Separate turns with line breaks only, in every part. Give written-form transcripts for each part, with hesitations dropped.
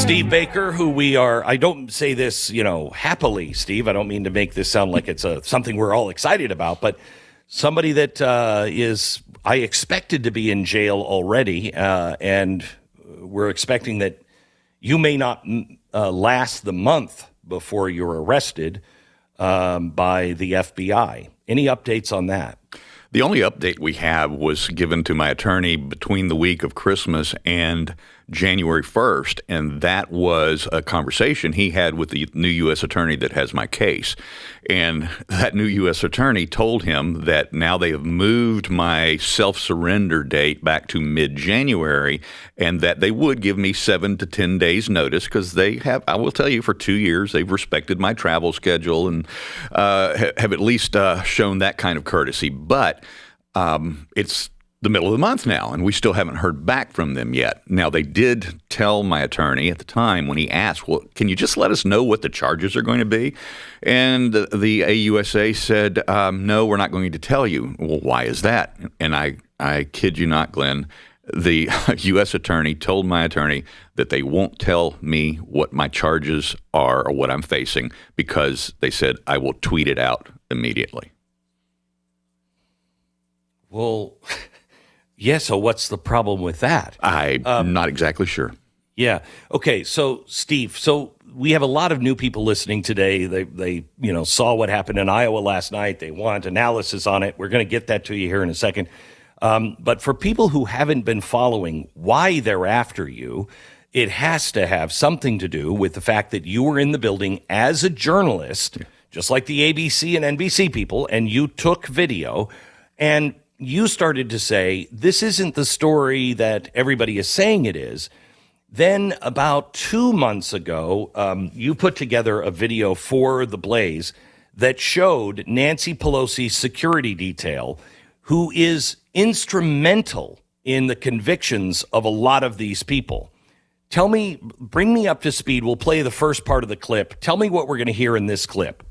Steve Baker, who we are, I don't say this, happily, Steve. I don't mean to make this sound like it's something we're all excited about, but somebody that I expected to be in jail already, and we're expecting that you may not last the month before you're arrested by the FBI. Any updates on that?
The only update we have was given to my attorney between the week of Christmas and January 1st, and that was a conversation he had with the new U.S. attorney that has my case. And that new U.S. attorney told him that now they have moved my self-surrender date back to mid-January, and that they would give me 7 to 10 days notice, because they have, I will tell you, for 2 years, they've respected my travel schedule and have at least shown that kind of courtesy. But it's the middle of the month now, and we still haven't heard back from them yet. Now, they did tell my attorney at the time when he asked, well, can you just let us know what the charges are going to be? And the AUSA said, no, we're not going to tell you. Well, why is that? And I kid you not, Glenn, the U.S. attorney told my attorney that they won't tell me what my charges are or what I'm facing, because they said I will tweet it out immediately.
Well, yeah, so what's the problem with that?
I'm not exactly sure.
Yeah. Okay, so Steve, we have a lot of new people listening today. They saw what happened in Iowa last night. They want analysis on it. We're going to get that to you here in a second. But for people who haven't been following why they're after you, it has to have something to do with the fact that you were in the building as a journalist, just like the ABC and NBC people, and you took video, and you started to say, this isn't the story that everybody is saying it is. Then about 2 months ago, you put together a video for The Blaze that showed Nancy Pelosi's security detail, who is instrumental in the convictions of a lot of these people. Bring me up to speed. We'll play the first part of the clip. Tell me what we're going to hear in this clip.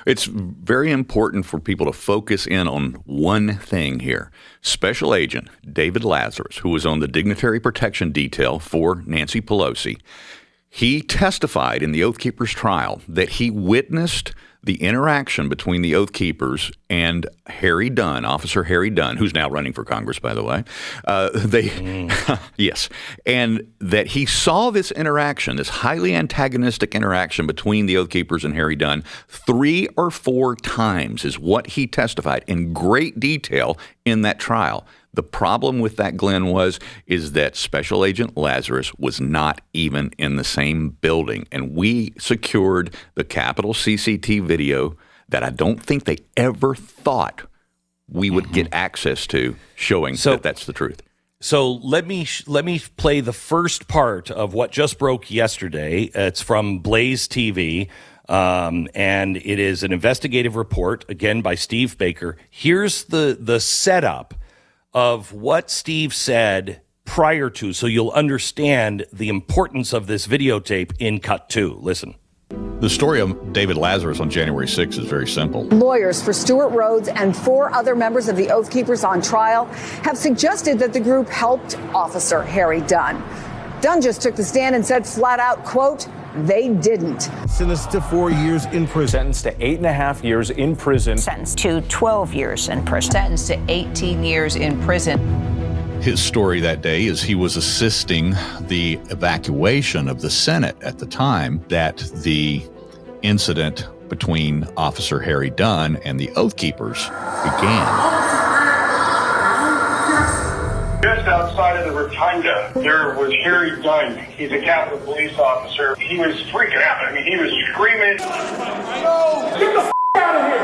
It's very important for people to focus in on one thing here. Special Agent David Lazarus, who was on the Dignitary Protection Detail for Nancy Pelosi, he testified in the Oath Keepers trial that he witnessed the interaction between the Oath Keepers and Harry Dunn, Officer Harry Dunn, who's now running for Congress, by the way. Yes, and that he saw this interaction, this highly antagonistic interaction between the Oath Keepers and Harry Dunn 3 or 4 times is what he testified in great detail in that trial. The problem with that, Glenn, is that Special Agent Lazarus was not even in the same building. And we secured the Capitol CCTV video that I don't think they ever thought we would get access to, showing that that's the truth.
So let me play the first part of what just broke yesterday. It's from BlazeTV. And it is an investigative report, again, by Steve Baker. Here's the setup of what Steve said prior to, so you'll understand the importance of this videotape in cut 2. Listen.
The story of David Lazarus on January 6th is very simple.
Lawyers for Stuart Rhodes and 4 other members of the Oath Keepers on trial have suggested that the group helped Officer Harry Dunn. Dunn just took the stand and said flat out, quote, they didn't.
Sentenced to 4 years in prison.
Sentenced to 8.5 years in prison.
Sentenced to 12 years in prison. Sentenced to 18 years in prison.
His story that day is he was assisting the evacuation of the Senate at the time that the incident between Officer Harry Dunn and the Oath Keepers began.
Just outside of the rotunda, there was Harry Dunn. He's a Capitol Police officer. He was freaking out. I mean, he was screaming, "No, get the out of here!"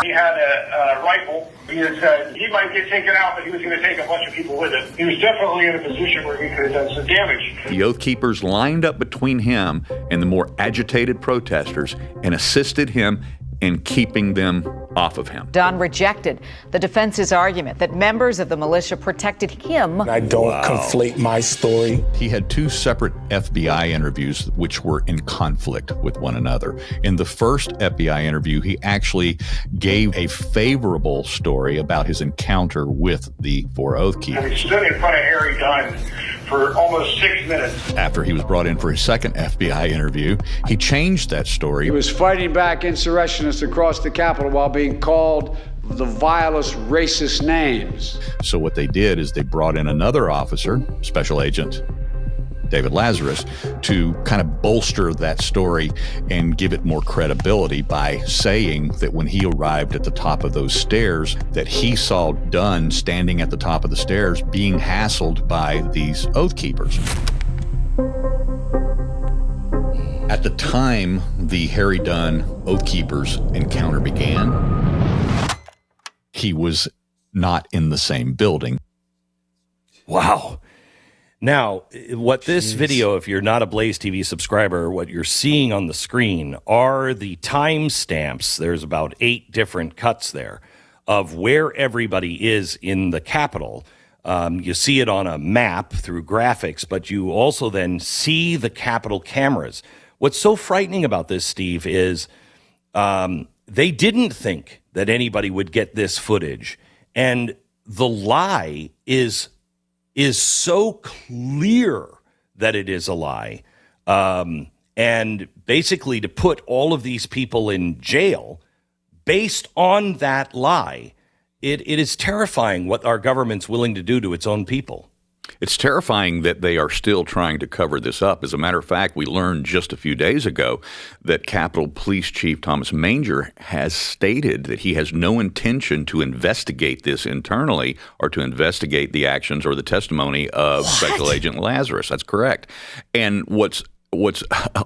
He had a rifle. He had said he might get taken out, but he was going to take a bunch of people with him. He was definitely in a position where he could have done some damage.
The Oath Keepers lined up between him and the more agitated protesters and assisted him in keeping them off of him.
Dunn rejected the defense's argument that members of the militia protected him.
I don't conflate my story.
He had 2 separate FBI interviews which were in conflict with one another. In the first FBI interview, he actually gave a favorable story about his encounter with the 4 Oath Keepers.
He stood in front of Harry Dunn for almost 6 minutes.
After he was brought in for his second FBI interview, he changed that story.
He was fighting back insurrectionists across the Capitol while being called the vilest racist names.
So what they did is they brought in another officer, Special Agent David Lazarus, to kind of bolster that story and give it more credibility by saying that when he arrived at the top of those stairs, that he saw Dunn standing at the top of the stairs being hassled by these Oath Keepers. At the time the Harry Dunn Oath Keepers encounter began, he was not in the same building.
Wow. Now, what this video, if you're not a BlazeTV subscriber, what you're seeing on the screen are the timestamps. There's about 8 different cuts there of where everybody is in the Capitol. You see it on a map through graphics, but you also then see the Capitol cameras. What's so frightening about this, Steve, is they didn't think that anybody would get this footage. And the lie is so clear that it is a lie. And basically to put all of these people in jail based on that lie, it is terrifying what our government's willing to do to its own people.
It's terrifying that they are still trying to cover this up. As a matter of fact, we learned just a few days ago that Capitol Police Chief Thomas Manger has stated that he has no intention to investigate this internally or to investigate the actions or the testimony of Special Agent Lazarus. That's correct. And what's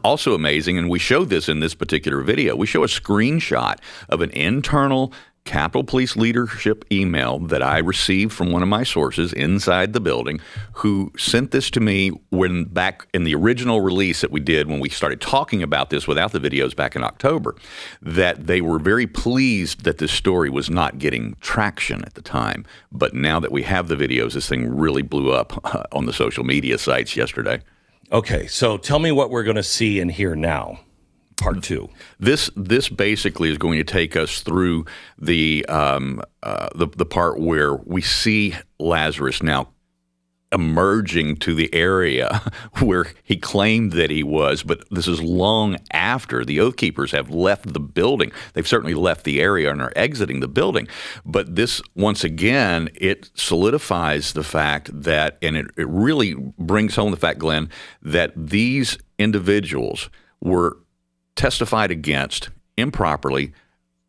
also amazing, and we showed this in this particular video, we show a screenshot of an internal Capitol Police leadership email that I received from one of my sources inside the building, who sent this to me when back in the original release that we did when we started talking about this without the videos back in October, that they were very pleased that this story was not getting traction at the time. But now that we have the videos, this thing really blew up on the social media sites yesterday.
Okay, so tell me what we're going to see and hear now. Part 2.
This basically is going to take us through the part where we see Lazarus now emerging to the area where he claimed that he was, but this is long after the Oath Keepers have left the building. They've certainly left the area and are exiting the building. But this, once again, it solidifies the fact that, and it really brings home the fact, Glenn, that these individuals were testified against improperly.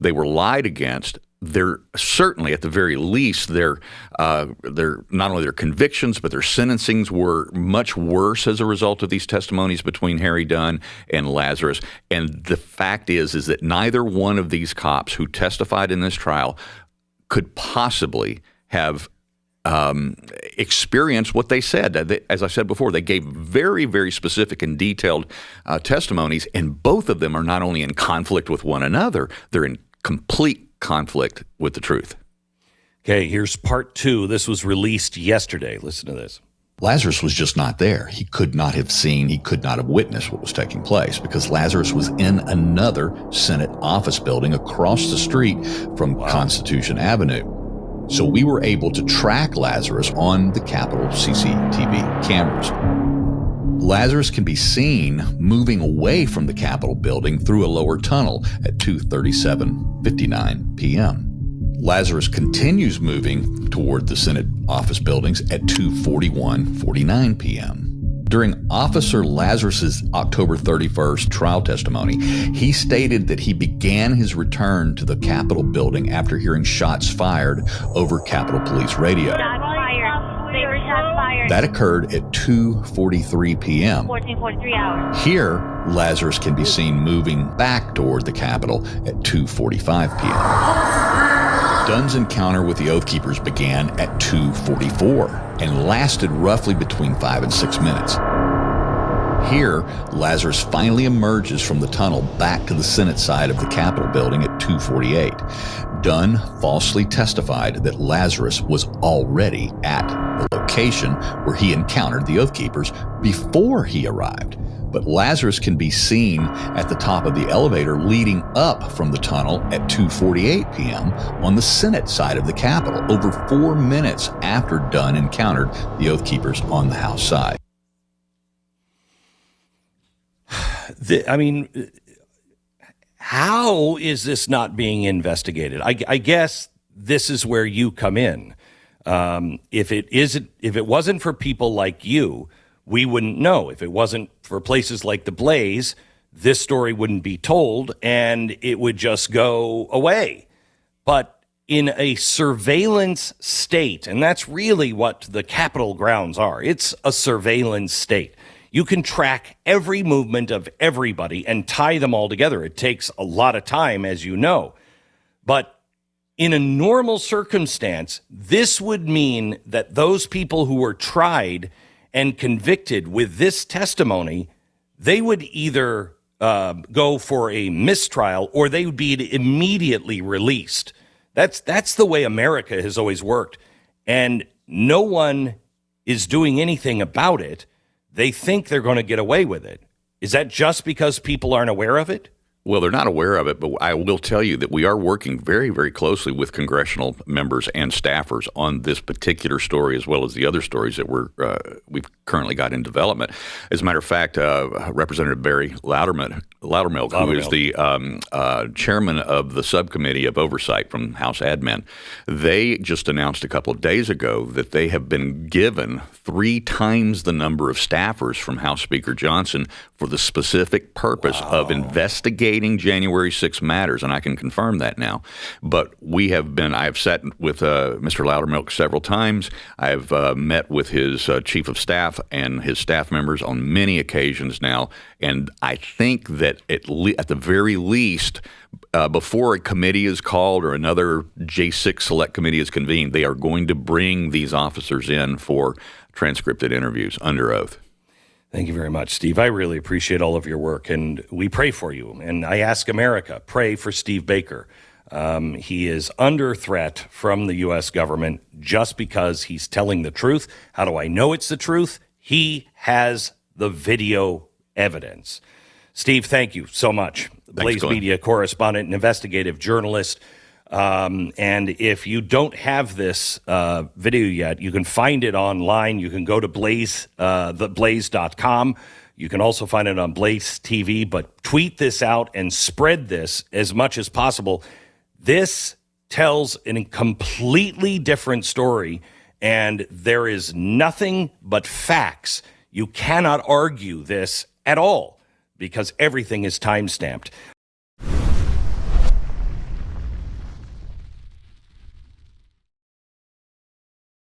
They were lied against. They're certainly, at the very least, they're not only their convictions, but their sentencings were much worse as a result of these testimonies between Harry Dunn and Lazarus. And the fact is that neither one of these cops who testified in this trial could possibly have experience what they said. As I said before, they gave very, very specific and detailed testimonies, and both of them are not only in conflict with one another, they're in complete conflict with the truth.
Okay, here's part 2. This was released yesterday. Listen to this.
Lazarus was just not there. He could not have seen, he could not have witnessed what was taking place because Lazarus was in another Senate office building across the street from Constitution Avenue. So we were able to track Lazarus on the Capitol CCTV cameras. Lazarus can be seen moving away from the Capitol building through a lower tunnel at 2:37:59 p.m. Lazarus continues moving toward the Senate office buildings at 2:41:49 p.m. During Officer Lazarus's October 31st trial testimony, he stated that he began his return to the Capitol building after hearing shots fired over Capitol Police radio. That occurred at 2:43 p.m.
14:43 hours.
Here, Lazarus can be seen moving back toward the Capitol at 2:45 p.m. Dunn's encounter with the Oath Keepers began at 2:44 and lasted roughly between 5 and 6 minutes. Here, Lazarus finally emerges from the tunnel back to the Senate side of the Capitol building at 2:48. Dunn falsely testified that Lazarus was already at the location where he encountered the Oath Keepers before he arrived. but Lazarus can be seen at the top of the elevator leading up from the tunnel at 2:48 p.m. on the Senate side of the Capitol, over 4 minutes after Dunn encountered the Oath Keepers on the House side.
How is this not being investigated? I guess this is where you come in. If it wasn't for people like you, we wouldn't know. If it wasn't for places like the Blaze, this story wouldn't be told and it would just go away. But in a surveillance state, and that's really what the Capitol grounds are, it's a surveillance state. You can track every movement of everybody and tie them all together. It takes a lot of time, as you know. But in a normal circumstance, this would mean that those people who were tried and convicted with this testimony, they would either go for a mistrial or they would be immediately released. That's the way America has always worked. And no one is doing anything about it. They think they're going to get away with it. Is that just because people aren't aware of it?
Well, they're not aware of it, but I will tell you that we are working very, very closely with congressional members and staffers on this particular story, as well as the other stories that we've currently got in development. As a matter of fact, Representative Barry Loudermilk, who is the chairman of the subcommittee of oversight from House Admin, they just announced a couple of days ago that they have been given 3 times the number of staffers from House Speaker Johnson for the specific purpose of investigating January 6 matters, and I can confirm that now. But I have sat with Mr. Loudermilk several times. I've met with his chief of staff and his staff members on many occasions now, and I think that at the very least, before a committee is called or another J6 select committee is convened, they are going to bring these officers in for transcripted interviews under oath.
Thank you very much, Steve. I really appreciate all of your work, and we pray for you. And I ask America, pray for Steve Baker. He is under threat from the U.S. government just because he's telling the truth. How do I know it's the truth? He has the video evidence. Steve, thank you so much. Blaze Media correspondent and investigative journalist. And if you don't have this video yet, you can find it online. You can go to blaze.com. You can also find it on BlazeTV, but tweet this out and spread this as much as possible. This tells a completely different story, and there is nothing but facts. You cannot argue this at all because everything is time-stamped.